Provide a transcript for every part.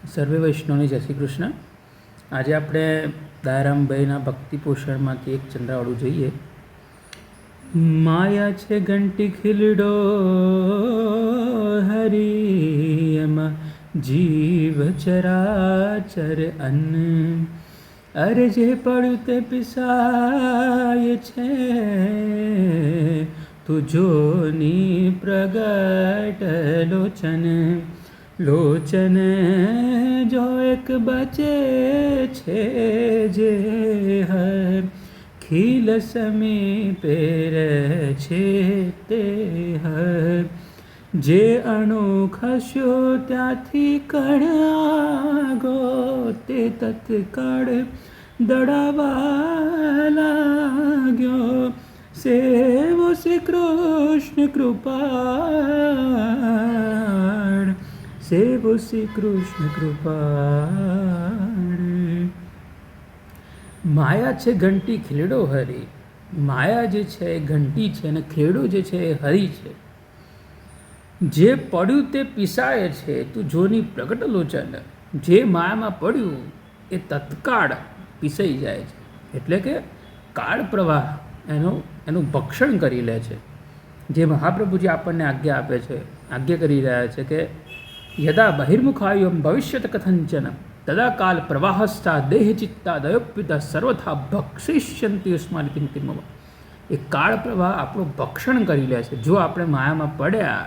સર્વે વૈષ્ણવને જય શ્રી કૃષ્ણ. આજે આપણે દયારામભાઈના ભક્તિ પોષણમાંથી એક ચંદ્રાવાળું જોઈએ. માયા છે ઘંટી ખીલડો હરી, એમાં જીવ ચરાચર અન્ન, અરે જે પડ્યું તે પિસાય છે, તું જોની પ્રગટ લોચન, લોચન જો એક બચે છે જે હર, ખીલ સમીપે રહે છે તે હર, જે અણુ ખસ્યો ત્યાંથી કણ આગો, તે તત્કાળ દડાવા લાગ્યો, સેવો શ્રી કૃષ્ણ કૃપાળ, સેવો શ્રી કૃષ્ણ કૃપાળ. માયા છે ઘંટી ખીલડો હરી. માયા જે છે એ ઘંટી છે અને ખેડો જે છે એ હરી છે. જે પડ્યું તે પીસાય છે, તું જોની પ્રગટ લોચન. જે માયામાં પડ્યું એ તત્કાળ પીસાઈ જાય છે, એટલે કે કાળ પ્રવાહ એનું ભક્ષણ કરી લે છે. જે મહાપ્રભુજી આપણને આજ્ઞા આપે છે, આજ્ઞા કરી રહ્યા છે કે યદા બહિર્મુખાયુમ ભવિષ્યત કથંચન તદા કાલ પ્રવાહસ્થા દેહ ચિત્તા દયોપિતા સર્વથા ભક્ષિષ્યંતિ સ્મારિતિમ. એ કાળ પ્રવાહ આપણું ભક્ષણ કરી લે છે. જો આપણે માયામાં પડ્યા,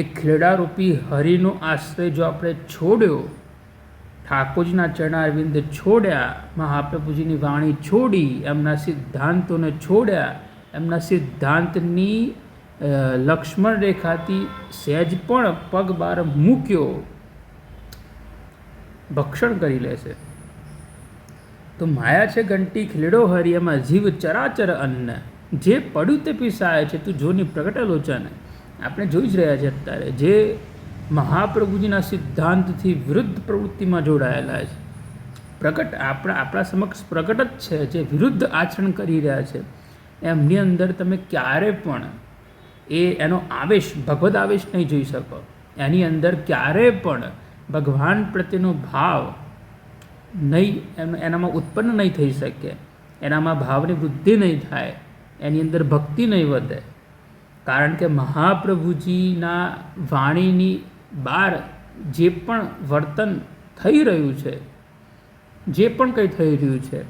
એક ખેડારૂપી હરિનો આશ્રય જો આપણે છોડ્યો, ઠાકોરજીના ચરણારવિંદ છોડ્યા, મહાપ્રભુજીની વાણી છોડી, એમના સિદ્ધાંતોને છોડ્યા, એમના સિદ્ધાંતની લક્ષ્મણ રેખાથી સહેજ પણ પગ બહાર મૂક્યો, ભક્ષણ કરી લેશે. તો માયા છે ઘંટી ખીલડો હરી, એમાં જીવ ચરાચર અન્ન, જે પડ્યું તે પીસાય છે, તું જોની પ્રગટ લોચન. આપણે જોઈ જ રહ્યા છે અત્યારે જે મહાપ્રભુજીના સિદ્ધાંતથી વિરુદ્ધ પ્રવૃત્તિમાં જોડાયેલા છે, પ્રગટ આપણા સમક્ષ પ્રગટ જ છે, જે વિરુદ્ધ આચરણ કરી રહ્યા છે, એમની અંદર તમે ક્યારે પણ એનો આવેશ, ભગવદ આવેશ નહીં જોઈ શકો. એની અંદર ક્યારે પણ ભગવાન પ્રત્યેનો ભાવ નહીં, એનામાં ઉત્પન્ન નહીં થઈ શકે, એનામાં ભાવની વૃદ્ધિ નહીં થાય, એની અંદર ભક્તિ નહીં વધે. કારણ કે મહાપ્રભુજીના વાણીની બહાર જે પણ વર્તન થઈ રહ્યું છે, જે પણ કંઈ થઈ રહ્યું છે,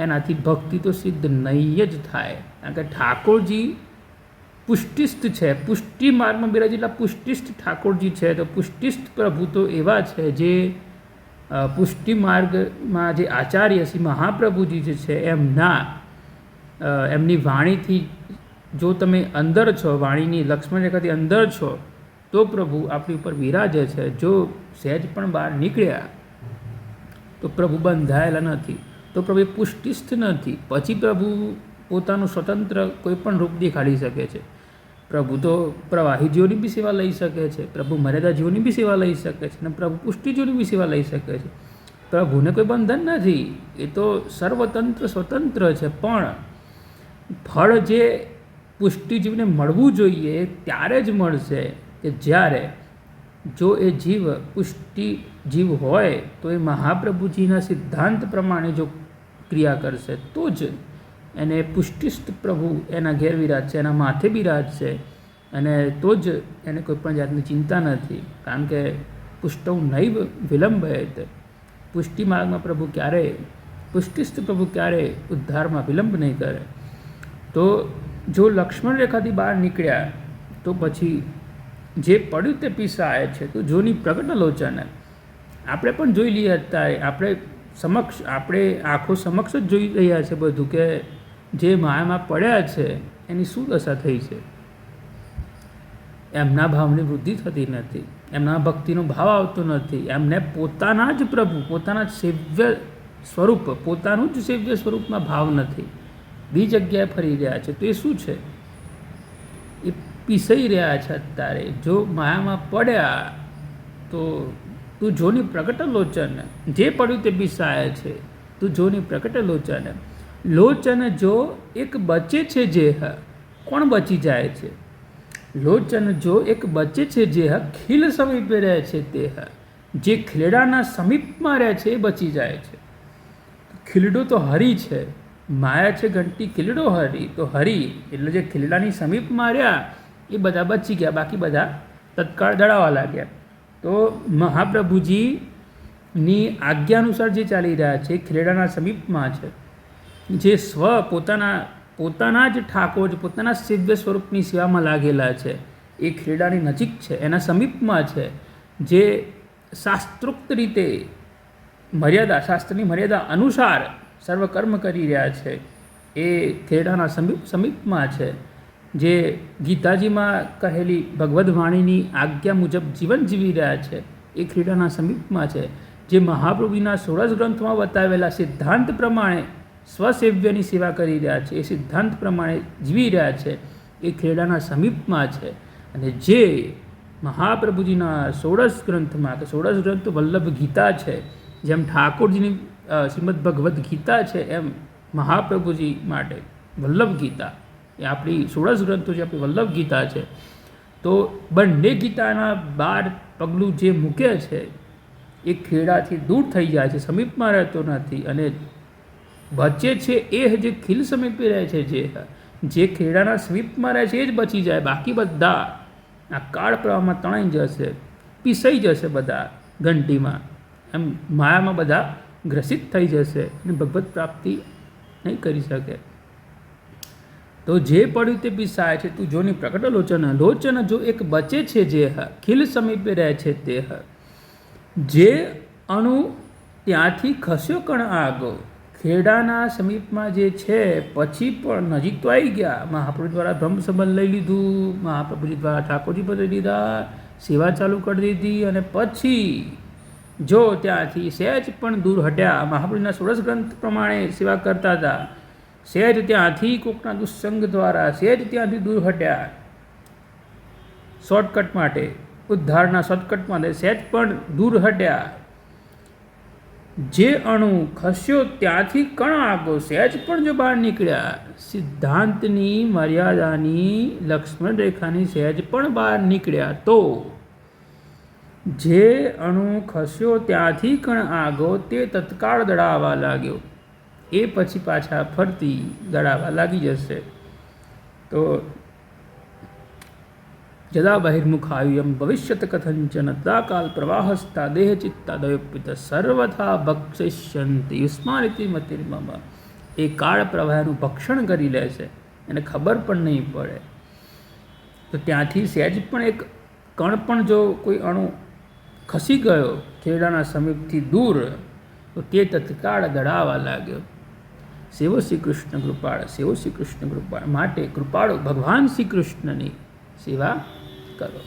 એનાથી ભક્તિ તો સિદ્ધ નહીં જ થાય. કારણ કે ઠાકોરજી પુષ્ટિસ્થ છે, પુષ્ટિ માર્ગમાં બિરાજેલા પુષ્ટિસ્થ ઠાકોરજી છે. તો પુષ્ટિસ્થ પ્રભુ તો એવા છે જે પુષ્ટિ માર્ગમાં જે આચાર્ય શ્રી મહાપ્રભુજી જે છે એમની વાણીથી જો તમે અંદર છો, વાણીની લક્ષ્મણ રેખાથી અંદર છો, તો પ્રભુ આપણી ઉપર બિરાજે છે. જો સહેજ પણ બહાર નીકળ્યા તો પ્રભુ બંધાયેલા નથી, તો પ્રભુ પુષ્ટિસ્થ નથી. પછી પ્રભુ પોતાનું સ્વતંત્ર કોઈ પણ રૂપ દેખાડી શકે છે. પ્રભુ તો પ્રવાહી જીવોની બી સેવા લઈ શકે છે, પ્રભુ મર્યાદા જીવોની બી સેવા લઈ શકે છે, અને પ્રભુ પુષ્ટિ જીવોની બી સેવા લઈ શકે છે. પ્રભુને કોઈ બંધન નથી, એ તો સર્વતંત્ર સ્વતંત્ર છે. પણ ફળ જે પુષ્ટિજીવને મળવું જોઈએ ત્યારે જ મળશે કે જ્યારે જો એ જીવ પુષ્ટિ જીવ હોય તો એ મહાપ્રભુજીના સિદ્ધાંત પ્રમાણે જો ક્રિયા કરશે તો જ એને પુષ્ટિસ્થ પ્રભુ એના ઘેર વિરાજશે, એના માથે બિરાજશે, અને તો જ એને કોઈપણ જાતની ચિંતા નથી. કારણ કે પુષ્ટૌ નૈવ વિલંબયત, પુષ્ટિ માર્ગમાં પ્રભુ ક્યારેય, પુષ્ટિસ્થ પ્રભુ ક્યારેય ઉદ્ધારમાં વિલંબ નહીં કરે. તો જો લક્ષ્મણ રેખાથી બહાર નીકળ્યા તો પછી જે પડ્યું તે પીસાય છે, તો જોની પ્રગટ લોચન. આપણે પણ જોઈ લઈએ અત્યારે, આપણે આંખો સમક્ષ જ જોઈ રહ્યા છે બધું, કે જે માયામાં પડ્યા છે એની શું દશા થઈ છે. એમના ભાવની વૃદ્ધિ થતી નથી, એમના ભક્તિનો ભાવ આવતો નથી, એમને પોતાના જ પ્રભુ, પોતાના જ સેવ્ય સ્વરૂપ, પોતાનું જ સેવ્ય સ્વરૂપમાં ભાવ નથી, બી જગ્યાએ ફરી રહ્યા છે. તો એ શું છે? એ પીસાઈ રહ્યા છે અત્યારે. જો માયામાં પડ્યા તો તું જોની પ્રગટ લોચન, જે પડ્યું તે પીસાય છે, તું જોની પ્રગટ લોચન. લોચન જો એક બચે છે જે કોણ બચી જાય છે? લોચન જો એક બચે છે જે ખીલ સમીપે રહે છે તે જે ખીલડાના સમીપમાં રહે છે એ બચી જાય છે. ખીલડો તો હરી છે, માયા છે ઘંટી, ખીલડો હરી, તો હરી એટલે જે ખીલડાની સમીપમાં રહ્યા એ બધા બચી ગયા, બાકી બધા તત્કાળ દડાવા લાગ્યા. તો મહાપ્રભુજીની આજ્ઞા અનુસાર જે ચાલી રહ્યા છે ખીલડાના સમીપમાં છે, જે પોતાના જ ઠાકોર, પોતાના સેવ્ય સ્વરૂપની સેવામાં લાગેલા છે, એ ખીલડાની નજીક છે, એના સમીપમાં છે, જે શાસ્ત્રોક્ત રીતે શાસ્ત્રની મર્યાદા અનુસાર સર્વ કર્મ કરી રહ્યા છે, એ ખીલડાના સમીપમાં છે, જે ગીતાજીમાં કહેલી ભગવદ્ વાણીની આજ્ઞા મુજબ જીવન જીવી રહ્યા છે, એ ખીલડાના સમીપમાં છે, જે મહાપ્રભુના 16 ગ્રંથોમાં બતાવેલા સિદ્ધાંત પ્રમાણે સ્વસેવ્યની સેવા કરી રહ્યા છે, એ સિદ્ધાંત પ્રમાણે જીવી રહ્યા છે, એ ખીલડાના સમીપમાં છે. અને જે મહાપ્રભુજીના 16 ગ્રંથમાં કે 16 ગ્રંથ વલ્લભ ગીતા છે, જેમ ઠાકોરજીની શ્રીમદ ભગવદ્ ગીતા છે, એમ મહાપ્રભુજી માટે વલ્લભ ગીતા એ આપણી 16 ગ્રંથો જે આપણી વલ્લભ ગીતા છે. તો બંને ગીતાના 12 પગલું જે મૂકે છે એ ખીલડાથી દૂર થઈ જાય છે, સમીપમાં રહેતો નથી, અને બચે છે એ જે ખીલ સમીપે રહે છે, જે ખીલડાના સમીપમાં રહે છે એ જ બચી જાય, બાકી બધા આ કાળ પ્રવાહમાં તણાઈ જશે, પીસાઈ જશે, બધા ઘંટીમાં એમ માયામાં બધા ગ્રસિત થઈ જશે અને ભગવત પ્રાપ્તિ નહીં કરી શકે. તો જે પડ્યું તે પીસાય છે, તું જોની પ્રકટ લોચન, લોચન જો એક બચે છે જે ખીલ સમીપે રહે છે તે, જે અણુ ત્યાંથી ખસ્યો કણ આગો. ખેડાના સમીપમાં જે છે પછી પણ નજીક તો આવી ગયા, મહાપ્રભુ દ્વારા બ્રહ્મ સંબંધ લઈ લીધું, મહાપ્રભુજી દ્વારા ઠાકોરજી પદ લીધા, સેવા ચાલુ કરી દીધી, અને પછી જો ત્યાંથી સહેજ પણ દૂર હટ્યા, મહાપ્રભુના 16 ગ્રંથ પ્રમાણે સેવા કરતા હતા, સહેજ ત્યાંથી કોકના દુસ્સંગ દ્વારા સહેજ ત્યાંથી દૂર હટ્યા, શોર્ટકટ માટે, ઉદ્ધારના શોર્ટકટ માટે સહેજ પણ દૂર હટ્યા, જે અણુ ખસ્યો ત્યાંથી કણ આગો, સહેજ પણ જો બહાર નીકળ્યા, સિદ્ધાંતની મર્યાદાની લક્ષ્મણ રેખાની સહેજ પણ બહાર નીકળ્યા, તો જે અણુ ખસ્યો ત્યાંથી કણ આગો તે તત્કાળ દડાવવા લાગ્યો, એ પછી પાછા ફરતી દડાવવા લાગી જશે. તો જદા બહિર્મુખાયુયમ ભવિષ્યત કથંચન તદા કાલ પ્રવાહસ્તા દેહ ચિત્તાદયોપિત સર્વથા ભક્ષિષ્યંતિ યુષ્માનિતિ મતિર્મમ. એ કાળ પ્રવાહનું ભક્ષણ કરી લે છે, એને ખબર પણ નહીં પડે. તો ત્યાંથી સહેજ પણ એક કણ પણ જો કોઈ અણુ ખસી ગયો ખેડાના સમીપથી દૂર, તો તે તત્કાળ દડાવવા લાગ્યો. સેવો શ્રી કૃષ્ણ કૃપાળ, સેવો શ્રી કૃષ્ણ કૃપાળ. માટે કૃપાળુ ભગવાન શ્રી કૃષ્ણની સેવા કરો.